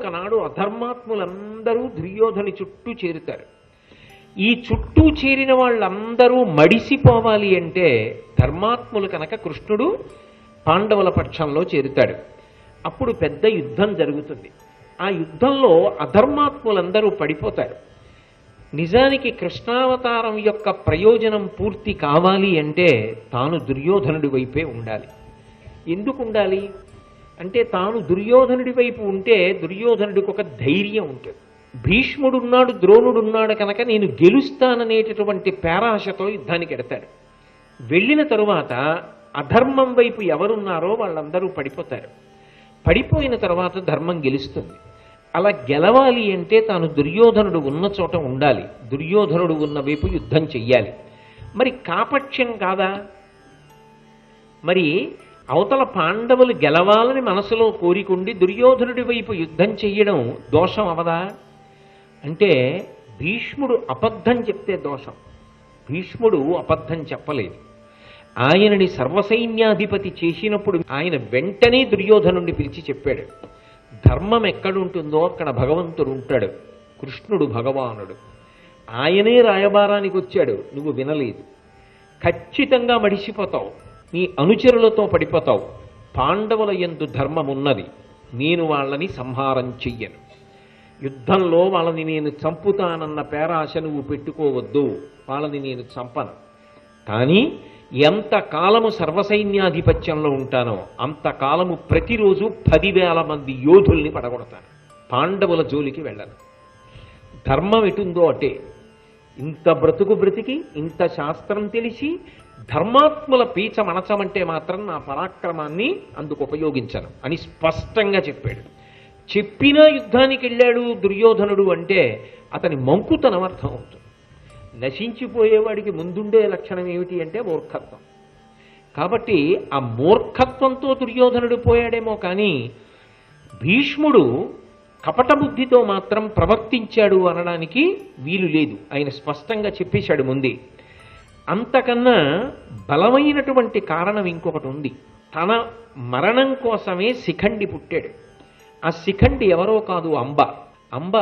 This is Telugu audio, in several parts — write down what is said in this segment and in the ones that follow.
ఒకనాడు అధర్మాత్ములందరూ దుర్యోధని చుట్టూ చేరుతారు. ఈ చుట్టూ చేరిన వాళ్ళందరూ మడిసిపోవాలి అంటే ధర్మాత్ములు కనుక కృష్ణుడు పాండవుల పక్షంలో చేరుతాడు. అప్పుడు పెద్ద యుద్ధం జరుగుతుంది. ఆ యుద్ధంలో అధర్మాత్ములందరూ పడిపోతారు. నిజానికి కృష్ణావతారం యొక్క ప్రయోజనం పూర్తి కావాలి అంటే తాను దుర్యోధనుడి వైపే ఉండాలి. ఎందుకు ఉండాలి అంటే తాను దుర్యోధనుడి వైపు ఉంటే దుర్యోధనుడికి ఒక ధైర్యం ఉంటుంది. భీష్ముడున్నాడు, ద్రోణుడున్నాడు కనుక నేను గెలుస్తాననేటటువంటి పేరాశతో యుద్ధానికి ఎడతాడు. వెళ్ళిన తరువాత అధర్మం వైపు ఎవరున్నారో వాళ్ళందరూ పడిపోతారు. పడిపోయిన తర్వాత ధర్మం గెలుస్తుంది. అలా గెలవాలి అంటే తాను దుర్యోధనుడు ఉన్న చోట ఉండాలి, దుర్యోధనుడు ఉన్న వైపు యుద్ధం చెయ్యాలి. మరి కాపక్ష్యం కాదా? మరి అవతల పాండవులు గెలవాలని మనసులో కోరికుండి దుర్యోధనుడి వైపు యుద్ధం చెయ్యడం దోషం అవదా అంటే భీష్ముడు అబద్ధం చెప్తే దోషం. భీష్ముడు అబద్ధం చెప్పలేదు. ఆయనని సర్వసైన్యాధిపతి చేసినప్పుడు ఆయన వెంటనే దుర్యోధనుడిని పిలిచి చెప్పాడు, ధర్మం ఎక్కడుంటుందో అక్కడ భగవంతుడు ఉంటాడు, కృష్ణుడు భగవానుడు. ఆయనే రాయబారానికి వచ్చాడు, నువ్వు వినలేదు. ఖచ్చితంగా మడిసిపోతావు, నీ అనుచరులతో పడిపోతావు. పాండవుల యందు ధర్మం ఉన్నది, నేను వాళ్ళని సంహారం చెయ్యను. యుద్ధంలో వాళ్ళని నేను చంపుతానన్న పేరాశ నువ్వు పెట్టుకోవద్దు, వాళ్ళని నేను చంపను. కానీ ఎంతకాలము సర్వసైన్యాధిపత్యంలో ఉంటానో అంతకాలము ప్రతిరోజు 10,000 మంది యోధుల్ని పడగొడతాను. పాండవుల జోలికి వెళ్ళను. ధర్మం ఎటుందో అటే. ఇంత బ్రతుకు బ్రతికి ఇంత శాస్త్రం తెలిసి ధర్మాత్ముల పీచ మనచమంటే మాత్రం నా పరాక్రమాన్ని అందుకు ఉపయోగించను అని స్పష్టంగా చెప్పాడు. చెప్పినా యుద్ధానికి వెళ్ళాడు దుర్యోధనుడు అంటే అతని మంకుతనం అర్థం అవుతుంది. నశించిపోయేవాడికి ముందుండే లక్షణం ఏమిటి అంటే మూర్ఖత్వం. కాబట్టి ఆ మూర్ఖత్వంతో దుర్యోధనుడు పోయాడేమో కానీ భీష్ముడు కపట బుద్ధితో మాత్రం ప్రవర్తించాడు అనడానికి వీలు లేదు. ఆయన స్పష్టంగా చెప్పేశాడు ముందే. అంతకన్నా బలమైనటువంటి కారణం ఇంకొకటి ఉంది. తన మరణం కోసమే శిఖండి పుట్టాడు. ఆ శిఖండి ఎవరో కాదు, అంబ. అంబ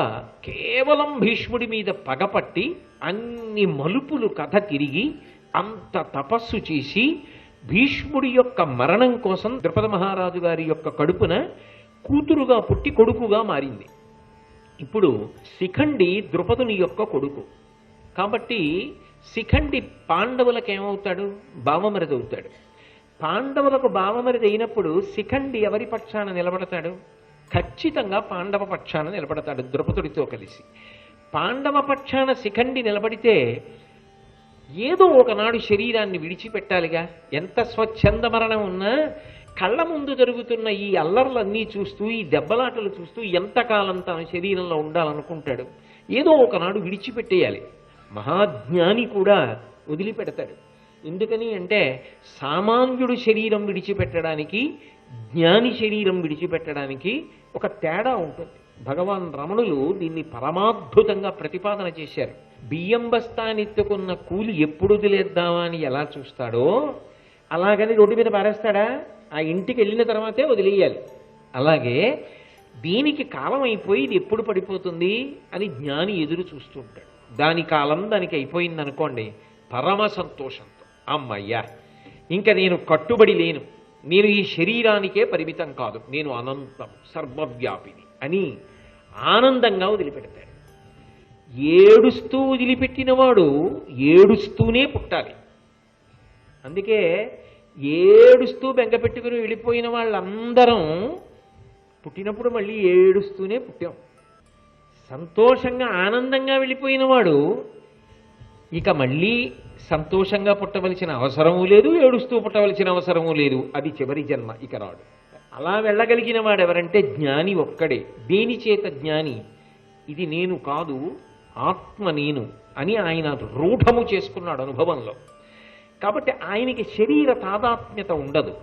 కేవలం భీష్ముడి మీద పగపట్టి అన్ని మలుపులు కథ తిరిగి అంత తపస్సు చేసి భీష్ముడి యొక్క మరణం కోసం ద్రుపద మహారాజు గారి యొక్క కడుపున కూతురుగా పుట్టి కొడుకుగా మారింది. ఇప్పుడు శిఖండి ద్రుపదుని యొక్క కొడుకు కాబట్టి శిఖండి పాండవులకు ఏమవుతాడు? బావమరిది అవుతాడు. పాండవులకు బావమరిది అయినప్పుడు శిఖండి ఎవరి పక్షాన నిలబడతాడు? ఖచ్చితంగా పాండవ పక్షాన నిలబడతాడు ద్రుపదుడితో కలిసి. పాండవ పక్షాన శిఖండి నిలబడితే ఏదో ఒకనాడు శరీరాన్ని విడిచిపెట్టాలిగా. ఎంత స్వచ్ఛంద మరణం ఉన్నా కళ్ళ ముందు జరుగుతున్న ఈ అల్లర్లన్నీ చూస్తూ ఈ దెబ్బలాటలు చూస్తూ ఎంతకాలం తన శరీరంలో ఉండాలనుకుంటాడు. ఏదో ఒకనాడు విడిచిపెట్టేయాలి. మహాజ్ఞాని కూడా వదిలిపెడతాడు. ఎందుకని అంటే సామాన్యుడు శరీరం విడిచిపెట్టడానికి జ్ఞాని శరీరం విడిచిపెట్టడానికి ఒక తేడా ఉంటుంది. భగవాన్ రమణులు దీన్ని పరమాద్భుతంగా ప్రతిపాదన చేశారు. బియ్యం బస్తానెత్తుకున్న కూలి ఎప్పుడు వదిలేద్దామా అని ఎలా చూస్తాడో అలాగని రోడ్డు మీద పారేస్తాడా? ఆ ఇంటికి వెళ్ళిన తర్వాతే వదిలేయాలి. అలాగే దీనికి కాలం అయిపోయి ఇది ఎప్పుడు పడిపోతుంది అని జ్ఞాని ఎదురు చూస్తూ ఉంటాడు. దాని కాలం దానికి అయిపోయింది అనుకోండి, పరమ సంతోషంతో అమ్మయ్యా ఇంకా నేను కట్టుబడి లేను, నేను ఈ శరీరానికే పరిమితం కాదు, నేను అనంతం సర్వవ్యాపిని అని ఆనందంగా వదిలిపెడతాడు. ఏడుస్తూ వదిలిపెట్టినవాడు ఏడుస్తూనే పుట్టాలి. అందుకే ఏడుస్తూ బెంగ పెట్టుకుని వెళ్ళిపోయిన వాళ్ళందరం పుట్టినప్పుడు మళ్ళీ ఏడుస్తూనే పుట్టాం. సంతోషంగా ఆనందంగా వెళ్ళిపోయిన వాడు ఇక మళ్ళీ సంతోషంగా పుట్టవలసిన అవసరము లేదు, ఏడుస్తూ పుట్టవలసిన అవసరము లేదు. అది చివరి జన్మ, ఇక రాడు. అలా వెళ్ళగలిగిన వాడు ఎవరంటే జ్ఞాని ఒక్కడే. దేని చేత జ్ఞాని? ఇది నేను కాదు, ఆత్మ నేను అని ఆయన రూఢము చేసుకున్నాడు అనుభవంలో. కాబట్టి ఆయనకి శరీర తాదాత్మ్యత ఉండదు.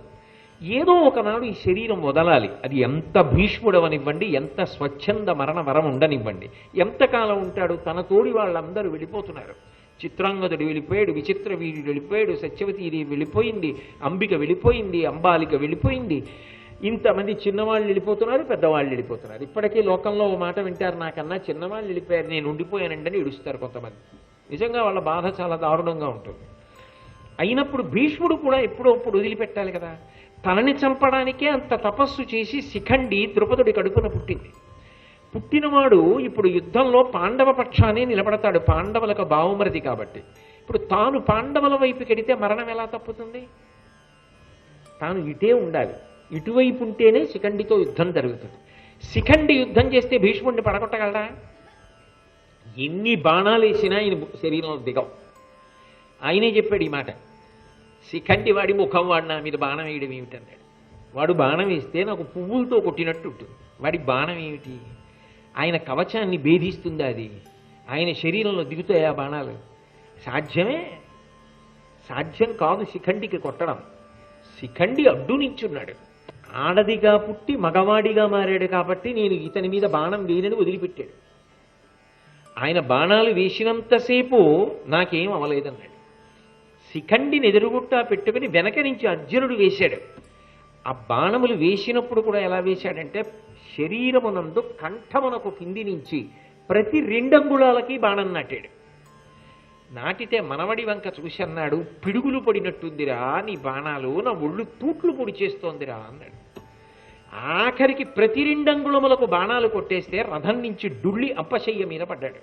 ఏదో ఒకనాడు ఈ శరీరం వదలాలి. అది ఎంత భీష్ముడవనివ్వండి, ఎంత స్వచ్ఛంద మరణ వరం ఉండనివ్వండి. ఎంతకాలం ఉంటాడు? తన తోడి వాళ్ళందరూ వెళ్ళిపోతున్నారు. చిత్రాంగదుడు వెళ్ళిపోయాడు, విచిత్ర వీరుడు వెళ్ళిపోయాడు, సత్యవతీదేవి వెళ్ళిపోయింది, అంబిక వెళ్ళిపోయింది, అంబాలిక వెళ్ళిపోయింది. ఇంతమంది చిన్నవాళ్ళు వెళ్ళిపోతున్నారు, పెద్దవాళ్ళు వెళ్ళిపోతున్నారు. ఇప్పటికీ లోకంలో ఓ మాట వింటారు, నాకన్నా చిన్నవాళ్ళు వెళ్ళిపోయారు, నేను ఉండిపోయానండి అని ఏడుస్తారు కొంతమంది. నిజంగా వాళ్ళ బాధ చాలా దారుణంగా ఉంటుంది. అయినప్పుడు భీష్ముడు కూడా ఎప్పుడో అప్పుడు వదిలిపెట్టాలి కదా. తనని చంపడానికే అంత తపస్సు చేసి శిఖండి ద్రుపదుడి కడుపున పుట్టింది. పుట్టినవాడు ఇప్పుడు యుద్ధంలో పాండవ పక్షాన్ని నిలబడతాడు, పాండవులకు బావుమరిది కాబట్టి. ఇప్పుడు తాను పాండవుల వైపుకి వెడితే మరణం ఎలా తప్పుతుంది? తాను ఇటే ఉండాలి, ఇటువైపు ఉంటేనే శిఖండితో యుద్ధం జరుగుతుంది. శిఖండి యుద్ధం చేస్తే భీష్ముడిని పడగొట్టగలడా? ఎన్ని బాణాలు వేసినా ఆయన శరీరంలో దిగవు. ఆయనే చెప్పాడు ఈ మాట, శిఖండి వాడి ముఖం వాడు నా మీద బాణం వేయడం ఏమిటన్నాడు. వాడు బాణం వేస్తే నాకు పువ్వులతో కొట్టినట్టు ఉంటుంది, వాడి బాణం ఏమిటి? ఆయన కవచాన్ని భేదిస్తుందా అది? ఆయన శరీరంలో దిగుతాయి ఆ బాణాలు? సాధ్యమే? సాధ్యం కాదు శిఖండికి కొట్టడం. శిఖండి అడ్డు నించున్నాడు, ఆడదిగా పుట్టి మగవాడిగా మారాడు కాబట్టి నేను ఇతని మీద బాణం వేయనని వదిలిపెట్టాడు. ఆయన బాణాలు వేసినంతసేపు నాకేం అవలేదన్నాడు. శిఖండిని ఎదురుగుట్టా పెట్టుకుని వెనక నుంచి అర్జునుడు వేశాడు. ఆ బాణములు వేసినప్పుడు కూడా ఎలా వేశాడంటే శరీరమునందు కంఠమునకు కింది నుంచి ప్రతి 2 అంగుళాలకి బాణం నాటాడు. నాటితే మనవడి వంక చూసి అన్నాడు, పిడుగులు పడినట్టుందిరా నీ బాణాలు, నా ఒళ్ళు తూట్లు పొడి చేస్తోందిరా అన్నాడు. ఆఖరికి ప్రతి 2 అంగుళములకు బాణాలు కొట్టేస్తే రథం నుంచి డుళ్ళి అప్పశయ్య మీద పడ్డాడు.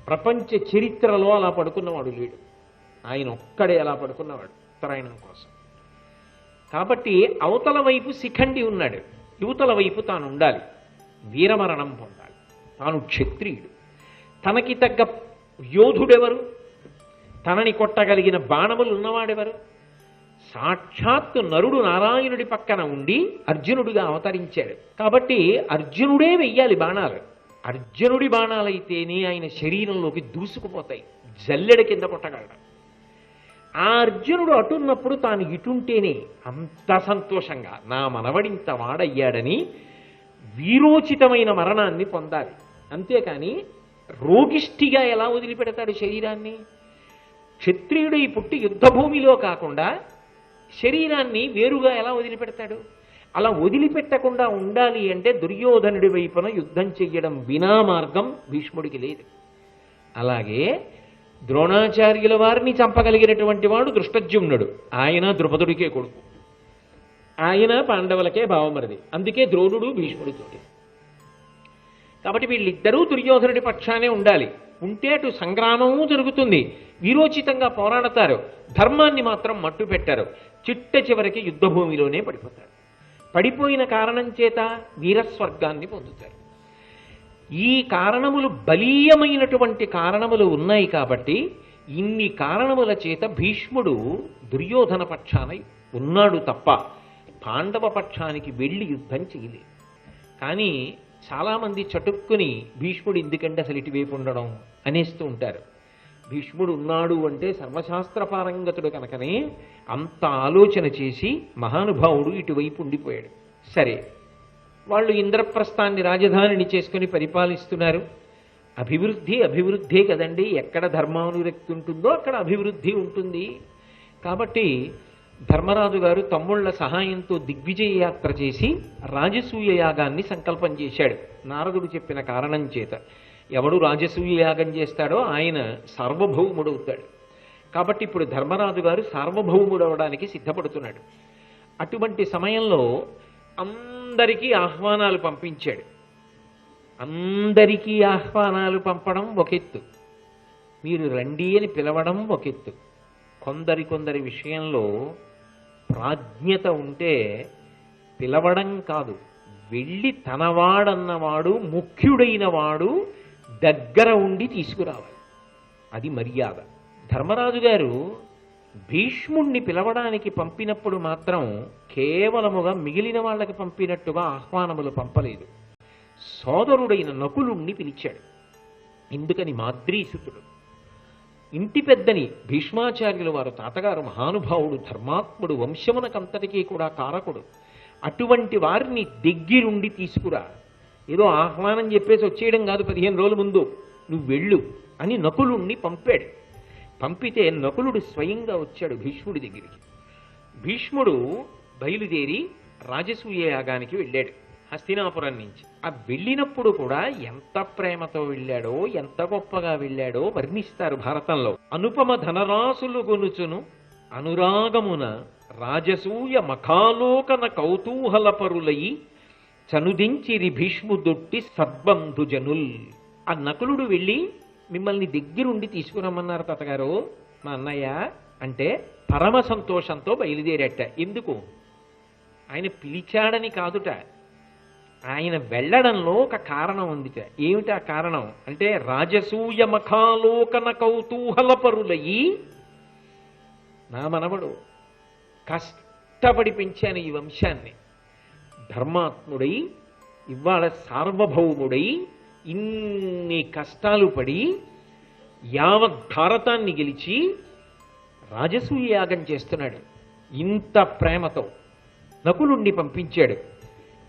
ప్రపంచ చరిత్రలో అలా పడుకున్నవాడు లేడు, ఆయన ఒక్కడే అలా పడుకున్నవాడు ఉత్తరాయణం కోసం. కాబట్టి అవతల వైపు శిఖండి ఉన్నాడు, యువతల వైపు తాను ఉండాలి, వీరమరణం పొందాలి. తాను క్షత్రియుడు, తనకి తగ్గ యోధుడెవరు? తనని కొట్టగలిగిన బాణములు ఉన్నవాడెవరు? సాక్షాత్తు నరుడు నారాయణుడి పక్కన ఉండి అర్జునుడిగా అవతరించాడు. కాబట్టి అర్జునుడే వెయ్యాలి బాణాలు. అర్జునుడి బాణాలైతేనే ఆయన శరీరంలోకి దూసుకుపోతాయి, జల్లెడ కింద కొట్టగలడు. ఆ అర్జునుడు అటున్నప్పుడు తాను ఇటుంటేనే అంత సంతోషంగా నా మనవడింత వాడయ్యాడని వీరోచితమైన మరణాన్ని పొందాలి. అంతేకాని రోగిష్టిగా ఎలా వదిలిపెడతాడు శరీరాన్ని? క్షత్రియుడై పుట్టి యుద్ధభూమిలో కాకుండా శరీరాన్ని వేరుగా ఎలా వదిలిపెడతాడు? అలా వదిలిపెట్టకుండా ఉండాలి అంటే దుర్యోధనుడి వైపున యుద్ధం చెయ్యడం వినా మార్గం భీష్ముడికి లేదు. అలాగే ద్రోణాచార్యుల వారిని చంపగలిగినటువంటి వాడు దృష్టజ్యుమ్నుడు, ఆయన ద్రుపదుడికే కొడుకు, ఆయన పాండవులకే భావమరిది, అందుకే ద్రోణుడు భీష్ముడితోటి. కాబట్టి వీళ్ళిద్దరూ దుర్యోధనుడి పక్షానే ఉండాలి. ఉంటే అటు సంగ్రామము జరుగుతుంది, వీరోచితంగా పోరాడతారు, ధర్మాన్ని మాత్రం మట్టు పెట్టారు. చిట్ట చివరికి యుద్ధభూమిలోనే పడిపోతారు. పడిపోయిన కారణం చేత వీరస్వర్గాన్ని పొందుతారు. ఈ కారణములు బలీయమైనటువంటి కారణములు ఉన్నాయి కాబట్టి ఇన్ని కారణముల చేత భీష్ముడు దుర్యోధన పక్షాన ఉన్నాడు తప్ప పాండవ పక్షానికి వెళ్ళి యుద్ధం చేయలేదు. కానీ చాలామంది చటుక్కుని భీష్ముడు ఎందుకంటే అసలు ఇటువైపు ఉండడం అనేస్తూ ఉంటారు. భీష్ముడు ఉన్నాడు అంటే సర్వశాస్త్ర పారంగతుడు కనుకనే అంత ఆలోచన చేసి మహానుభావుడు ఇటువైపు ఉండిపోయాడు. సరే, వాళ్ళు ఇంద్రప్రస్థాన్ని రాజధానిని చేసుకుని పరిపాలిస్తున్నారు. అభివృద్ధే కదండి, ఎక్కడ ధర్మానురక్తి ఉంటుందో అక్కడ అభివృద్ధి ఉంటుంది. కాబట్టి ధర్మరాజు గారు తమ్ముళ్ల సహాయంతో దిగ్విజయ యాత్ర చేసి రాజసూయ యాగాన్ని సంకల్పం చేశాడు. నారదుడు చెప్పిన కారణం చేత ఎవడు రాజసూయ యాగం చేస్తాడో ఆయన సార్వభౌముడవుతాడు. కాబట్టి ఇప్పుడు ధర్మరాజు గారు సార్వభౌముడవడానికి సిద్ధపడుతున్నాడు. అటువంటి సమయంలో అందరికీ ఆహ్వానాలు పంపించాడు. అందరికీ ఆహ్వానాలు పంపడం ఒక ఎత్తు, మీరు రండి అని పిలవడం ఒక ఎత్తు. కొందరి విషయంలో ప్రాజ్ఞత ఉంటే పిలవడం కాదు, వెళ్ళి తనవాడన్నవాడు ముఖ్యుడైన వాడు దగ్గర ఉండి తీసుకురావాలి, అది మర్యాద. ధర్మరాజు గారు భీష్ముణ్ణి పిలవడానికి పంపినప్పుడు మాత్రం కేవలముగా మిగిలిన వాళ్ళకి పంపినట్టుగా ఆహ్వానములు పంపలేదు. సోదరుడైన నకులుణ్ణి పిలిచాడు. ఎందుకని? మాద్రీసుతుడు, ఇంటి పెద్దని భీష్మాచార్యుల వారు తాతగారు మహానుభావుడు, ధర్మాత్ముడు, వంశమునకంతటికీ కూడా కారకుడు. అటువంటి వారిని దగ్గరుండి తీసుకురా, ఏదో ఆహ్వానం చెప్పేసి వచ్చేయడం కాదు, 15 రోజుల ముందు నువ్వు వెళ్ళు అని నకులుణ్ణి పంపాడు. పంపితే నకులుడు స్వయంగా వచ్చాడు భీష్ముడి దగ్గరికి. భీష్ముడు బయలుదేరి రాజసూయ యాగానికి వెళ్ళాడు హస్తినాపురం నుంచి. ఆ వెళ్ళినప్పుడు కూడా ఎంత ప్రేమతో వెళ్ళాడో, ఎంత గొప్పగా వెళ్ళాడో వర్ణిస్తారు భారతంలో. అనుపమ ధనరాశులు గొనుచును అనురాగమున రాజసూయ మఖాలోకన కౌతూహల పరులయి చనుదించిరి భీష్ముదొట్టి సద్బంధుజనుల్. ఆ నకులుడు వెళ్ళి మిమ్మల్ని దగ్గరుండి తీసుకురమ్మన్నారు తాతగారు మా అన్నయ్య అంటే పరమ సంతోషంతో బయలుదేరట. ఎందుకు? ఆయన పిలిచాడని కాదుట, ఆయన వెళ్ళడంలో ఒక కారణం ఉందిట. ఏమిటి ఆ కారణం అంటే రాజసూయ మఖాలోకన కౌతూహల పరులయి, నా మనవడు కష్టపడి పెంచాను ఈ వంశాన్ని, ధర్మాత్ముడై ఇవాళ సార్వభౌముడై ఇన్ని కష్టాలు పడి యావత్ భారతాన్ని గెలిచి రాజసూయ యాగం చేస్తున్నాడు. ఇంత ప్రేమతో నకులుణ్ణి పంపించాడు.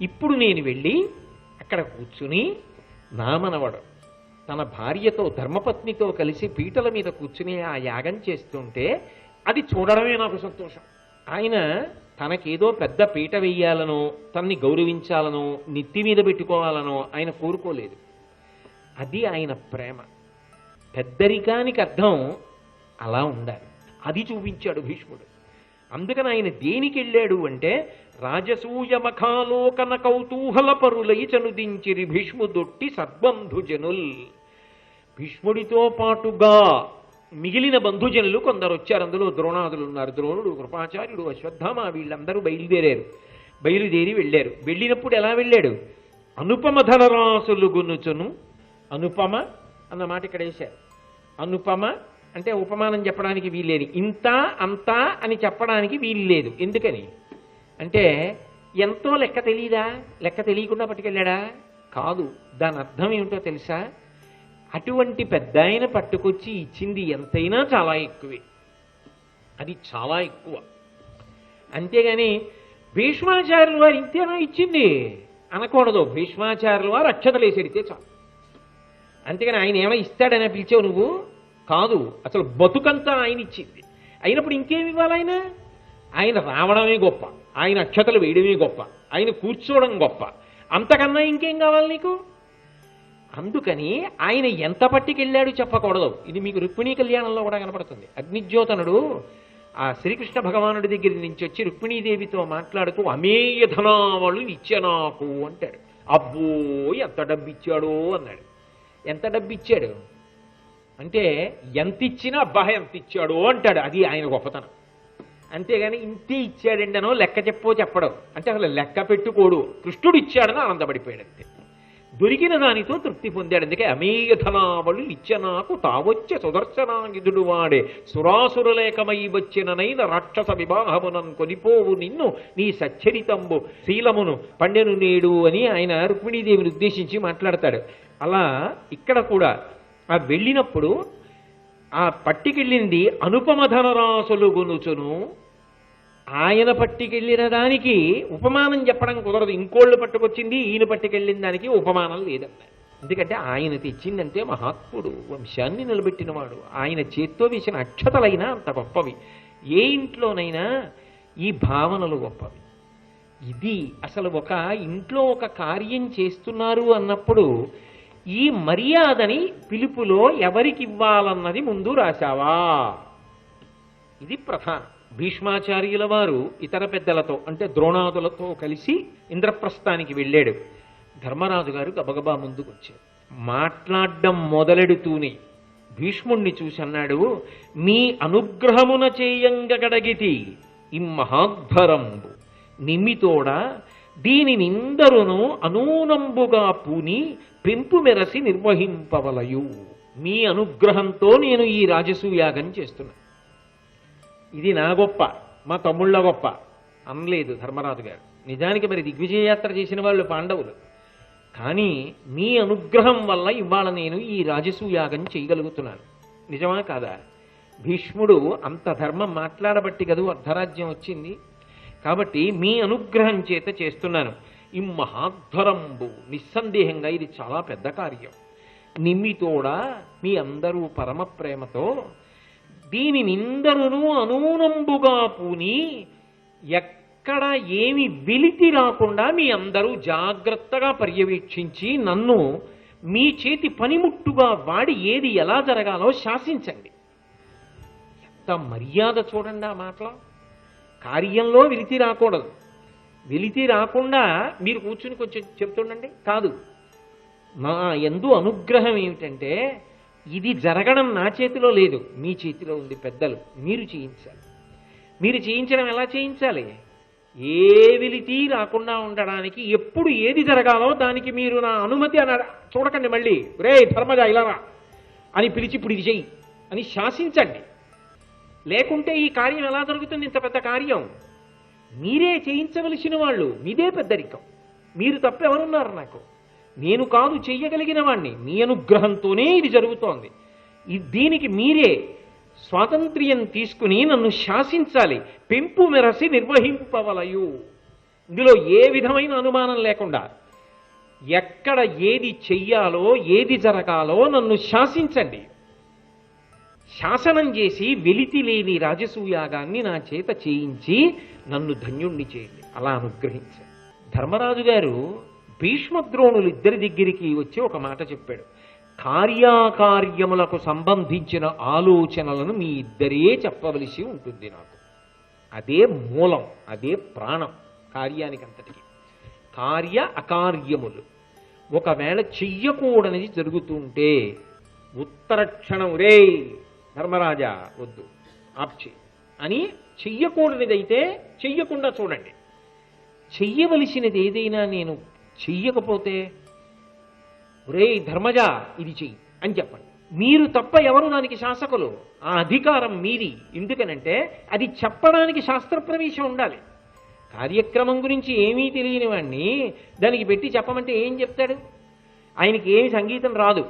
ఇప్పుడు నేను వెళ్ళి అక్కడ కూర్చుని నా మనవడు తన భార్యతో ధర్మపత్నితో కలిసి పీటల మీద కూర్చుని ఆ యాగం చేస్తుంటే అది చూడడమే నాకు సంతోషం. ఆయన తనకేదో పెద్ద పీట వెయ్యాలనో, తన్ని గౌరవించాలనో, నెత్తి మీద పెట్టుకోవాలనో ఆయన కోరుకోలేదు. అది ఆయన ప్రేమ. పెద్దరికానికి అర్థం అలా ఉండాలి. అది చూపించాడు భీష్ముడు. అందుకని ఆయన దేనికి వెళ్ళాడు అంటే రాజసూయ మఖాలోకన కౌతూహల పరులై చనుదించిరి భీష్ముదొట్టి సద్బంధుజనుల్. భీష్ముడితో పాటుగా మిగిలిన బంధుజనులు కొందరు వచ్చారు. అందులో ద్రోణాదులు ఉన్నారు. ద్రోణుడు, కృపాచార్యుడు, అశ్వత్థామ వీళ్ళందరూ బయలుదేరి వెళ్ళారు. వెళ్ళినప్పుడు ఎలా వెళ్ళాడు? అనుపమ ధనరాశులు గునుచును. అనుపమ అన్న మాట ఇక్కడ వేశారు. అనుపమ అంటే ఉపమానం చెప్పడానికి వీల్లేదు, ఇంత అంత అని చెప్పడానికి వీలు లేదు. ఎందుకని అంటే ఎంతో లెక్క తెలీదా? లెక్క తెలియకుండా పట్టుకెళ్ళాడా? కాదు. దాని అర్థం ఏమిటో తెలుసా? అటువంటి పెద్ద ఆయన పట్టుకొచ్చి ఇచ్చింది ఎంతైనా చాలా ఎక్కువే. అది చాలా ఎక్కువ. అంతేగాని భీష్మాచార్యుల వారు ఇంతేనా ఇచ్చింది అనకూడదు. భీష్మాచార్యుల వారు అక్షతలు వేసేడితే చాలు. అంతేగాని ఆయన ఏమో ఇస్తాడని పిలిచావు నువ్వు? కాదు. అసలు బతుకంతా ఆయన ఇచ్చింది. అయినప్పుడు ఇంకేమి ఇవ్వాలి? ఆయన రావడమే గొప్ప, ఆయన అక్షతలు వేయడమే గొప్ప, ఆయన కూర్చోవడం గొప్ప. అంతకన్నా ఇంకేం కావాలి నీకు? అందుకని ఆయన ఎంత పట్టుకెళ్ళాడు చెప్పకూడదు. ఇది మీకు రుక్మిణీ కళ్యాణంలో కూడా కనపడుతుంది. అగ్నిజ్యోతనుడు ఆ శ్రీకృష్ణ భగవానుడి దగ్గర నుంచి వచ్చి రుక్మిణీదేవితో మాట్లాడుతూ అమేయ ధనావళు ఇచ్చే నాకు అంటాడు. అబ్బో ఎంత డబ్బిచ్చాడో అన్నాడు. ఎంత డబ్బిచ్చాడు అంటే ఎంత ఇచ్చినా అబ్బా ఎంత ఇచ్చాడో అంటాడు. అది ఆయన గొప్పతనం. అంతేగాని ఇంతే ఇచ్చాడండనో లెక్క చెప్పడం అంటే అసలు లెక్క పెట్టుకోడు. కృష్ణుడు ఇచ్చాడని ఆనందపడిపోయాడు. అంతే. దొరికిన దానితో తృప్తి పొందాడు. అందుకే అమేయ ధనావళు ఇచ్చ నాకు తావొచ్చే సుదర్శనాయుధుడు వాడే సురాసురలేకమై వచ్చిననైన రాక్షస వివాహమునన్ కొనిపోవు నిన్ను నీ సచ్చరితంబు శీలమును పండెను నేడు అని ఆయన రుక్మిణీదేవిని ఉద్దేశించి మాట్లాడతాడు. అలా ఇక్కడ కూడా ఆ వెళ్ళినప్పుడు ఆ పట్టికెళ్ళింది అనుపమ ధనరాశులు గొనుచును. ఆయన పట్టికెళ్ళిన దానికి ఉపమానం చెప్పడం కుదరదు. ఇంకోళ్ళు పట్టుకొచ్చింది ఈయన పట్టుకెళ్ళిన దానికి ఉపమానం లేదన్నారు. ఎందుకంటే ఆయన తెచ్చిందంటే మహాత్ముడు, వంశాన్ని నిలబెట్టినవాడు. ఆయన చేత్తో వేసిన అక్షతలైనా అంత గొప్పవి. ఏ ఇంట్లోనైనా ఈ భావనలు గొప్పవి. ఇది అసలు ఒక ఇంట్లో ఒక కార్యం చేస్తున్నారు అన్నప్పుడు ఈ మర్యాదని పిలుపులో ఎవరికి ఇవ్వాలన్నది ముందు రాశావా? ఇది ప్రధానం. భీష్మాచార్యుల వారు ఇతర పెద్దలతో అంటే ద్రోణాదులతో కలిసి ఇంద్రప్రస్థానికి వెళ్ళాడు. ధర్మరాజు గారు గబగబా ముందుకు వచ్చారు. మాట్లాడడం మొదలెడుతూనే భీష్ముణ్ణి చూసి అన్నాడు, మీ అనుగ్రహమున చేయంగగడగితి ఇమ్మహాద్ధరంబు నిమితోడ దీనినిందరును అనూనంబుగా పూని పెంపు మెరసి నిర్వహింపవలయు. మీ అనుగ్రహంతో నేను ఈ రాజసూయాగం చేస్తున్నా. ఇది నా గొప్ప, మా తమ్ముళ్ళ గొప్ప అనలేదు ధర్మరాజు గారు. నిజానికి మరి దిగ్విజయయాత్ర చేసిన వాళ్ళు పాండవులు. కానీ మీ అనుగ్రహం వల్ల ఇవాళ నేను ఈ రాజసూయాగం చేయగలుగుతున్నాను. నిజమా కాదా? భీష్ముడు అంత ధర్మం మాట్లాడబట్టి కదూ అర్ధరాజ్యం వచ్చింది. కాబట్టి మీ అనుగ్రహం చేత చేస్తున్నాను. ఈ మహాధ్వరంబు నిస్సందేహంగా ఇది చాలా పెద్ద కార్యం. నిమ్మితోడా మీ అందరూ పరమ ప్రేమతో దీనినిందరును అనూనంబుగా పూని ఎక్కడ ఏమి వెలితి రాకుండా మీ అందరూ జాగ్రత్తగా పర్యవేక్షించి నన్ను మీ చేతి పనిముట్టుగా వాడి ఏది ఎలా జరగాలో శాసించండి. ఎంత మర్యాద చూడండి ఆ మాటలో. కార్యంలో వెలితి రాకూడదు. వెలితి రాకుండా మీరు కూర్చుని కొంచెం చెప్తుండండి. కాదు, నా యందు అనుగ్రహం ఏమిటంటే ఇది జరగడం నా చేతిలో లేదు, మీ చేతిలో ఉంది పెద్దలు, మీరు చేయించాలి. మీరు చేయించడం ఎలా చేయించాలి? ఏ వెలితి రాకుండా ఉండడానికి ఎప్పుడు ఏది జరగాలో దానికి మీరు నా అనుమతి అని చూడకండి. మళ్ళీ రే ధర్మజ ఇలా రా అని పిలిచి ఇప్పుడు ఇది చెయ్యి అని శాసించండి. లేకుంటే ఈ కార్యం ఎలా జరుగుతుంది? ఇంత పెద్ద కార్యం మీరే చేయించవలసిన వాళ్ళు, మీదే పెద్దరికం. మీరు తప్ప ఎవరున్నారు నాకు? నేను కాదు చెయ్యగలిగిన వాణ్ణి, మీ అనుగ్రహంతోనే ఇది జరుగుతోంది. దీనికి మీరే స్వాతంత్ర్యం తీసుకుని నన్ను శాసించాలి. పెంపు మెరసి నిర్వహింపవలయు. ఇందులో ఏ విధమైన అనుమానం లేకుండా ఎక్కడ ఏది చెయ్యాలో ఏది జరగాలో నన్ను శాసించండి. శాసనం చేసి వెలితి లేని రాజసూయాగాన్ని నా చేత చేయించి నన్ను ధన్యుణ్ణి చేయండి, అలా అనుగ్రహించండి. ధర్మరాజు గారు భీష్మద్రోణులు ఇద్దరి దగ్గరికి వచ్చి ఒక మాట చెప్పాడు. కార్యాకార్యములకు సంబంధించిన ఆలోచనలను మీ ఇద్దరే చెప్పవలసి ఉంటుంది నాకు. అదే మూలం, అదే ప్రాణం కార్యానికి అంతటికి. కార్య అకార్యములు ఒకవేళ చెయ్యకూడనిది జరుగుతుంటే ఉత్తర క్షణం రే ధర్మరాజా వద్దు ఆప్చి అని చెయ్యకూడనిదైతే చెయ్యకుండా చూడండి. చెయ్యవలసినది ఏదైనా నేను చెయ్యకపోతే రే ధర్మజ ఇది చెయ్యి అని చెప్పండి. మీరు తప్ప ఎవరు దానికి శాసకులు? ఆ అధికారం మీది. ఎందుకనంటే అది చెప్పడానికి శాస్త్ర ప్రవేశం ఉండాలి. కార్యక్రమం గురించి ఏమీ తెలియని వాడిని దానికి పెట్టి చెప్పమంటే ఏం చెప్తాడు? ఆయనకి ఏమి సంగీతం రాదు.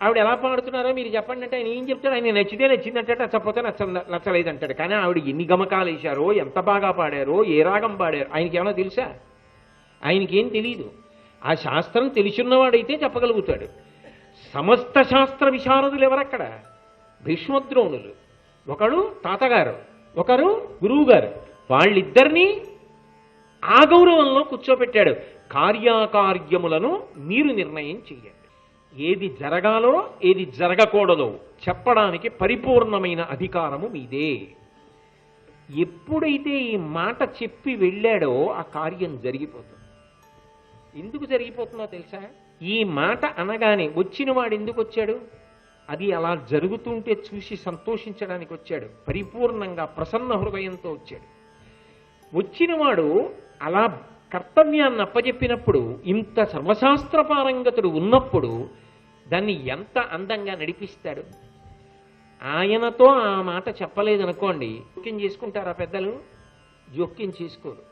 ఆవిడ ఎలా పాడుతున్నారో మీరు చెప్పండి అంటే ఆయన ఏం చెప్తాడు? ఆయన నచ్చితే నచ్చిందంటే, నచ్చకపోతే నచ్చలేదంటాడు. కానీ ఆవిడ ఎన్ని గమకాలు వేశారో, ఎంత బాగా పాడారో, ఏ రాగం పాడారో ఆయనకి ఏమైనా తెలుసా? ఆయనకేం తెలియదు. ఆ శాస్త్రం తెలిసిన్నవాడైతే చెప్పగలుగుతాడు. సమస్త శాస్త్ర విశారదులు ఎవరక్కడ? భీష్మద్రోణులు. ఒకడు తాతగారు, ఒకరు గురువుగారు. వాళ్ళిద్దరినీ ఆ గౌరవంలో కూర్చోబెట్టాడు. కార్యాకార్యములను మీరు నిర్ణయం చెయ్యండి. ఏది జరగాలో ఏది జరగకూడదో చెప్పడానికి పరిపూర్ణమైన అధికారము మీదే. ఎప్పుడైతే ఈ మాట చెప్పి వెళ్ళాడో ఆ కార్యం జరిగిపోతుంది. ఎందుకు జరిగిపోతుందో తెలుసా? ఈ మాట అనగానే వచ్చిన వాడు ఎందుకు వచ్చాడు? అది అలా జరుగుతుంటే చూసి సంతోషించడానికి వచ్చాడు. పరిపూర్ణంగా ప్రసన్న హృదయంతో వచ్చాడు. వచ్చినవాడు అలా కర్తవ్యాన్ని అప్పచెప్పినప్పుడు, ఇంత సర్వశాస్త్ర పారంగతుడు ఉన్నప్పుడు దాన్ని ఎంత అందంగా నడిపిస్తాడు. ఆయనతో ఆ మాట చెప్పలేదనుకోండి, జోక్యం చేసుకుంటారా పెద్దలు? జోక్యం చేసుకోరు.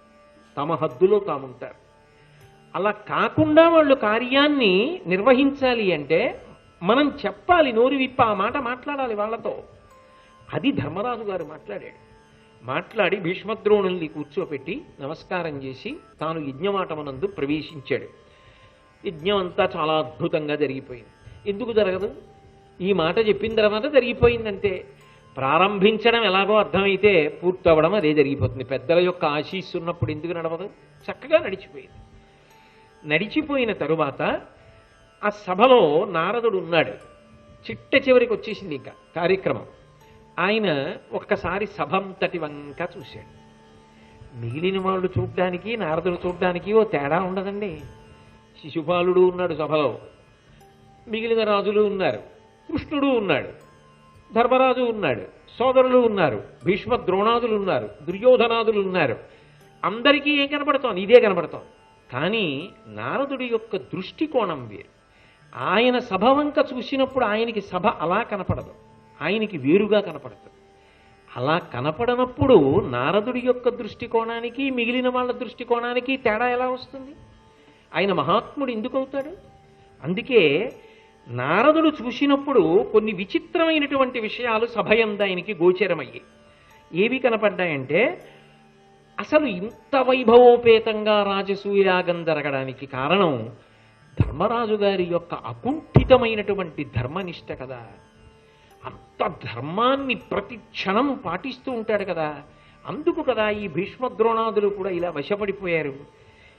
తమ హద్దులో తాముంటారు. అలా కాకుండా వాళ్ళు కార్యాన్ని నిర్వహించాలి అంటే మనం చెప్పాలి, నోరు విప్ప ఆ మాట మాట్లాడాలి వాళ్ళతో. అది ధర్మరాజు గారు మాట్లాడాడు. మాట్లాడి భీష్మద్రోణుల్ని కూర్చోపెట్టి నమస్కారం చేసి తాను యజ్ఞవాటమునందు ప్రవేశించాడు. యజ్ఞం అంతా చాలా అద్భుతంగా జరిగిపోయింది. ఎందుకు జరగదు? ఈ మాట చెప్పిన తర్వాత జరిగిపోయిందంటే ప్రారంభించడం ఎలాగో అర్థమైతే పూర్తవడం అదే జరిగిపోతుంది. పెద్దల యొక్క ఆశీస్సు ఉన్నప్పుడు ఎందుకు నడవదు? చక్కగా నడిచిపోయింది. నడిచిపోయిన తరువాత ఆ సభలో నారదుడు ఉన్నాడు. చిట్ట చివరికి వచ్చేసింది ఇంకా కార్యక్రమం. ఆయన ఒక్కసారి సభంతటి వంక చూశాడు. మిగిలిన వాళ్ళు చూడ్డానికి నారదుడు చూడ్డానికి ఓ తేడా ఉండదండి. శిశుపాలుడు ఉన్నాడు సభలో, మిగిలిన రాజులు ఉన్నారు, కృష్ణుడు ఉన్నాడు, ధర్మరాజు ఉన్నాడు, సోదరులు ఉన్నారు, భీష్మ ద్రోణాదులు ఉన్నారు, దుర్యోధనాదులు ఉన్నారు. అందరికీ ఏం కనపడుతోంది? ఇదే కనపడుతోంది. కానీ నారదుడి యొక్క దృష్టికోణం వేరు. ఆయన సభ వంక చూసినప్పుడు ఆయనకి సభ అలా కనపడదు, ఆయనకి వేరుగా కనపడుతుంది. అలా కనపడనప్పుడు నారదుడి యొక్క దృష్టికోణానికి మిగిలిన వాళ్ళ దృష్టికోణానికి తేడా ఎలా వస్తుంది? ఆయన మహాత్ముడు ఎందుకు అవుతాడు? అందుకే నారదుడు చూసినప్పుడు కొన్ని విచిత్రమైనటువంటి విషయాలు సభయందు ఆయనకి గోచరమయ్యాయి. ఏవి కనపడ్డాయంటే, అసలు ఇంత వైభవోపేతంగా రాజసూయాగం జరగడానికి కారణం ధర్మరాజు గారి యొక్క అకుంఠితమైనటువంటి ధర్మనిష్ట కదా. అంత ధర్మాన్ని ప్రతి క్షణం పాటిస్తూ ఉంటాడు కదా. అందుకు కదా ఈ భీష్మద్రోణాదులు కూడా ఇలా వశపడిపోయారు.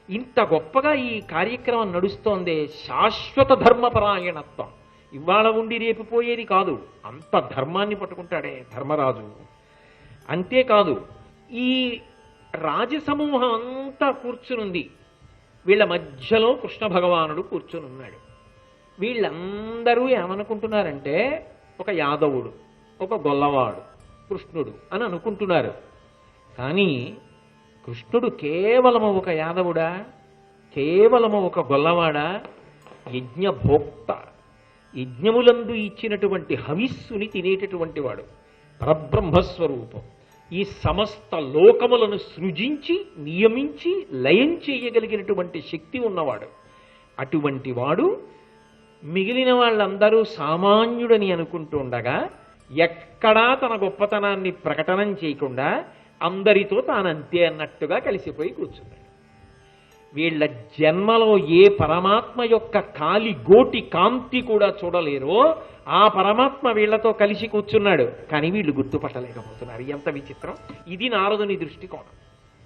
ఇంత గొప్పగా ఈ కార్యక్రమం నడుస్తోందే. శాశ్వత ధర్మపరాయణత్వం. ఇవాళ ఉండి రేపు పోయేది కాదు. అంత ధర్మాన్ని పట్టుకుంటాడే ధర్మరాజు. అంతేకాదు, ఈ రాజసమూహం అంతా కూర్చునుంది. వీళ్ళ మధ్యలో కృష్ణ భగవానుడు కూర్చుని ఉన్నాడు. వీళ్ళందరూ ఏమనుకుంటున్నారంటే ఒక యాదవుడు, ఒక గొల్లవాడు కృష్ణుడు అని అనుకుంటున్నారు. కానీ కృష్ణుడు కేవలము ఒక యాదవుడా, కేవలము ఒక గొల్లవాడా? యజ్ఞభోక్త, యజ్ఞములందు ఇచ్చినటువంటి హవిస్సుని తినేటటువంటి వాడు, పరబ్రహ్మస్వరూపం. ఈ సమస్త లోకములను సృజించి నియమించి లయం చేయగలిగినటువంటి శక్తి ఉన్నవాడు. అటువంటి వాడు మిగిలిన వాళ్ళందరూ సామాన్యుడని అనుకుంటూ ఉండగా ఎక్కడా తన గొప్పతనాన్ని ప్రకటనం చేయకుండా అందరితో తానంతే అన్నట్టుగా కలిసిపోయి కూర్చున్నాడు. వీళ్ళ జన్మలో ఏ పరమాత్మ యొక్క కాలి గోటి కాంతి కూడా చూడలేరో ఆ పరమాత్మ వీళ్లతో కలిసి కూర్చున్నాడు. కానీ వీళ్ళు గుర్తుపట్టలేకపోతున్నారు. ఎంత విచిత్రం! ఇది నారదుని దృష్టికోణం.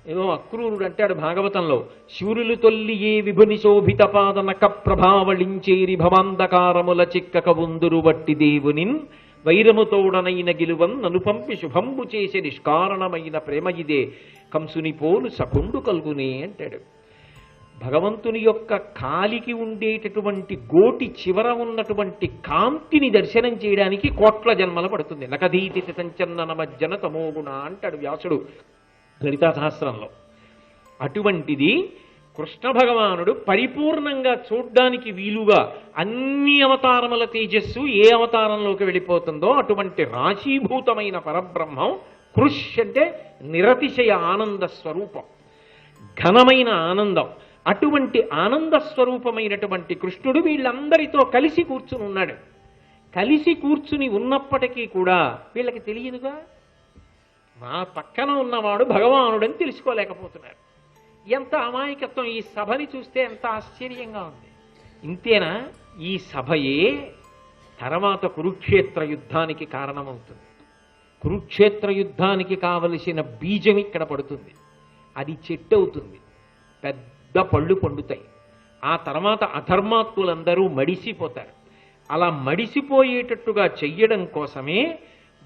ఏదో అక్రూరుడు అంటాడు భాగవతంలో, శూరులు తొల్లి ఏ విభుని శోభిత పాదనక ప్రభావళించేరి భవాంధకారముల చిక్కక ఉందురు వట్టి దేవునిన్ వైరముతోడనైన గిలువన్ నను పంపి శుభంబు చేసే నిష్కారణమైన ప్రేమ ఇదే కంసుని పోలు సకుండు కలుగునే అంటాడు. భగవంతుని యొక్క కాలికి ఉండేటటువంటి గోటి చివర ఉన్నటువంటి కాంతిని దర్శనం చేయడానికి కోట్ల జన్మలు పడుతుంది. నకధీతి సంచన్న మజ్జన తమోగుణ అంటాడు వ్యాసుడు లలితా సహస్రంలో. అటువంటిది కృష్ణ భగవానుడు పరిపూర్ణంగా చూడ్డానికి వీలుగా అన్ని అవతారముల తేజస్సు ఏ అవతారంలోకి వెళ్ళిపోతుందో అటువంటి రాశీభూతమైన పరబ్రహ్మం. కృష్ అంటే నిరతిశయ ఆనంద స్వరూపం, ఘనమైన ఆనందం. అటువంటి ఆనంద స్వరూపమైనటువంటి కృష్ణుడు వీళ్ళందరితో కలిసి కూర్చుని ఉన్నాడు. కలిసి కూర్చుని ఉన్నప్పటికీ కూడా వీళ్ళకి తెలియదుగా మా పక్కన ఉన్నవాడు భగవానుడని తెలుసుకోలేకపోతున్నారు. ఎంత అమాయకత్వం! ఈ సభని చూస్తే ఎంత ఆశ్చర్యంగా ఉంది. ఇంతేనా? ఈ సభయే తర్వాత కురుక్షేత్ర యుద్ధానికి కారణమవుతుంది. కురుక్షేత్ర యుద్ధానికి కావలసిన బీజం ఇక్కడ పడుతుంది. అది చెట్టు అవుతుంది, పెద్ద పళ్ళు పండుతాయి. ఆ తర్వాత అధర్మాత్ములందరూ మడిసిపోతారు. అలా మడిసిపోయేటట్టుగా చెయ్యడం కోసమే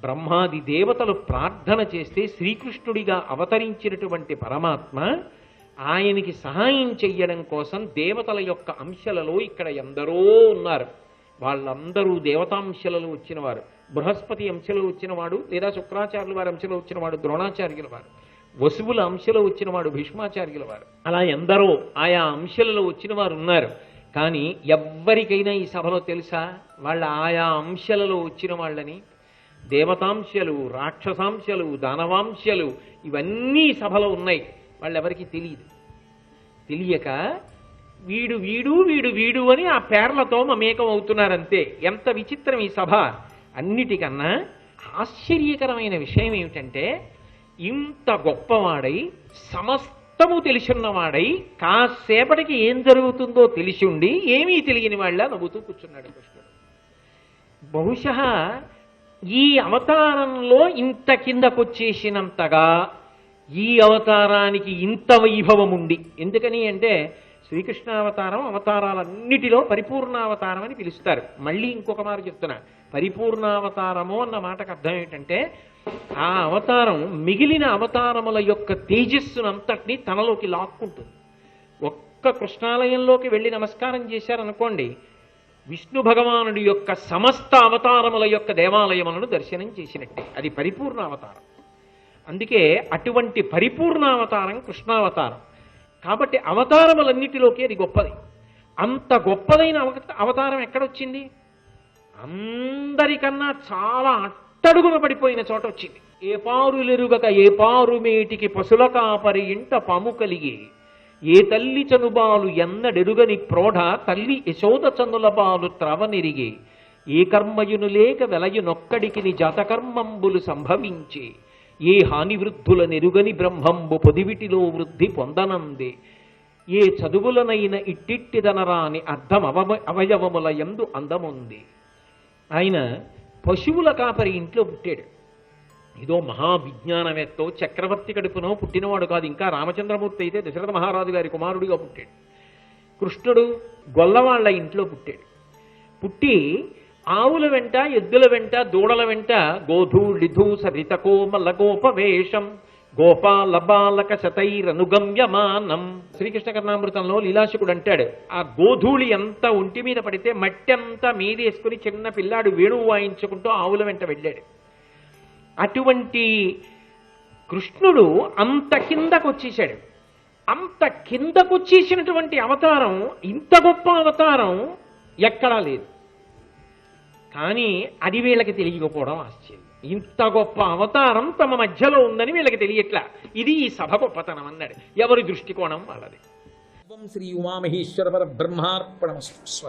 బ్రహ్మాది దేవతలు ప్రార్థన చేస్తే శ్రీకృష్ణుడిగా అవతరించినటువంటి పరమాత్మ ఆయనకి సహాయం చెయ్యడం కోసం దేవతల యొక్క అంశలలో ఇక్కడ ఎందరో ఉన్నారు. వాళ్ళందరూ దేవతాంశలలో వచ్చినవారు. బృహస్పతి అంశలో వచ్చినవాడు, లేదా శుక్రాచార్యుల వారి అంశలో వచ్చినవాడు ద్రోణాచార్యుల వారు, వసువుల అంశలో వచ్చినవాడు భీష్మాచార్యుల వారు. అలా ఎందరో ఆయా అంశలలో వచ్చిన వారు ఉన్నారు. కానీ ఎవ్వరికైనా ఈ సభలో తెలుసా వాళ్ళ ఆయా అంశలలో వచ్చిన వాళ్ళని? దేవతాంశలు, రాక్షసాంశలు, దానవాంశలు ఇవన్నీ సభలో ఉన్నాయి. వాళ్ళెవరికి తెలియదు. తెలియక వీడు వీడు వీడు వీడు అని ఆ పేర్లతో మమేకం అవుతున్నారంతే. ఎంత విచిత్రం ఈ సభ! అన్నిటికన్నా ఆశ్చర్యకరమైన విషయం ఏమిటంటే ఇంత గొప్పవాడై సమస్తము తెలిసిన్నవాడై కాసేపటికి ఏం జరుగుతుందో తెలిసి ఉండి ఏమీ తెలియని వాళ్ళ నవ్వుతూ కూర్చున్నాడు కృష్ణుడు. బహుశా ఈ అవతారంలో ఇంత కిందకొచ్చేసినంతగా ఈ అవతారానికి ఇంత వైభవం ఉండి, ఎందుకని అంటే శ్రీకృష్ణావతారం అవతారాలన్నిటిలో పరిపూర్ణావతారం అని పిలుస్తారు. మళ్ళీ ఇంకొక మాట చెప్తున్నా, పరిపూర్ణావతారము అన్న మాటకు అర్థం ఏంటంటే ఆ అవతారం మిగిలిన అవతారముల యొక్క తేజస్సునంతటినీ తనలోకి లాక్కుంటుంది. ఒక్క కృష్ణాలయంలోకి వెళ్ళి నమస్కారం చేశారనుకోండి, విష్ణు భగవానుడి యొక్క సమస్త అవతారముల యొక్క దేవాలయములను దర్శనం చేసినట్టే. అది పరిపూర్ణావతారం. అందుకే అటువంటి పరిపూర్ణావతారం కృష్ణావతారం. కాబట్టి అవతారములన్నిటిలోకి అది గొప్పది. అంత గొప్పదైన అవతారం ఎక్కడొచ్చింది? అందరికన్నా చాలా అట్టడుగున పడిపోయిన చోట వచ్చింది. ఏ పారులెరుగక ఏ పారు మేటికి పశుల కాపరి ఇంట పాము కలిగి, ఏ తల్లి చనుబాలు ఎన్నడెరుగని ప్రోఢ తల్లి యశోద చనుల బాలు త్రవనిరిగి, ఏ కర్మయును లేక వెలయునొక్కడికి జాతకర్మంబులు సంభవించి, ఏ హాని వృద్ధుల నెరుగని బ్రహ్మంబు పొదివిటిలో వృద్ధి పొందనందే, ఏ చదువులనైన ఇట్టిట్టిదనరాని అర్థం అవయవముల యందు అందముంది. ఆయన పశువుల కాపరి ఇంట్లో పుట్టాడు. ఇదో మహావిజ్ఞానవేత్తో చక్రవర్తి కడుపునో పుట్టినవాడు కాదు. ఇంకా రామచంద్రమూర్తి అయితే దశరథ మహారాజు గారి కుమారుడిగా పుట్టాడు. కృష్ణుడు గొల్లవాళ్ల ఇంట్లో పుట్టాడు. పుట్టి ఆవుల వెంట, ఎద్దుల వెంట, దూడల వెంట గోధూళిధూ సరితకోమల గోపవేషం గోపాల బాలక శతైరనుగమ్యమానం. శ్రీకృష్ణ కర్ణామృతంలో లీలాశకుడు అంటాడు, ఆ గోధూళి అంతా ఒంటి మీద పడితే మట్టి అంతా మీదేసుకుని చిన్న పిల్లాడు వేణువు వాయించుకుంటూ ఆవుల వెంట వెళ్ళాడు. అటువంటి కృష్ణుడు అంత కిందకొచ్చేశాడు. అంత కిందకొచ్చేసినటువంటి అవతారం, ఇంత గొప్ప అవతారం ఎక్కడా లేదు. కానీ అది వీళ్ళకి తెలియకపోవడం ఆశ్చర్యం. ఇంత గొప్ప అవతారం తమ మధ్యలో ఉందని వీళ్ళకి తెలియట్లా. ఇది ఈ సభ గొప్పతనం అన్నాడు. ఎవరి దృష్టికోణం వాళ్ళది. శ్రీ ఉమామహేశ్వర పరబ్రహ్మార్పణమస్తు. స్వస్తి.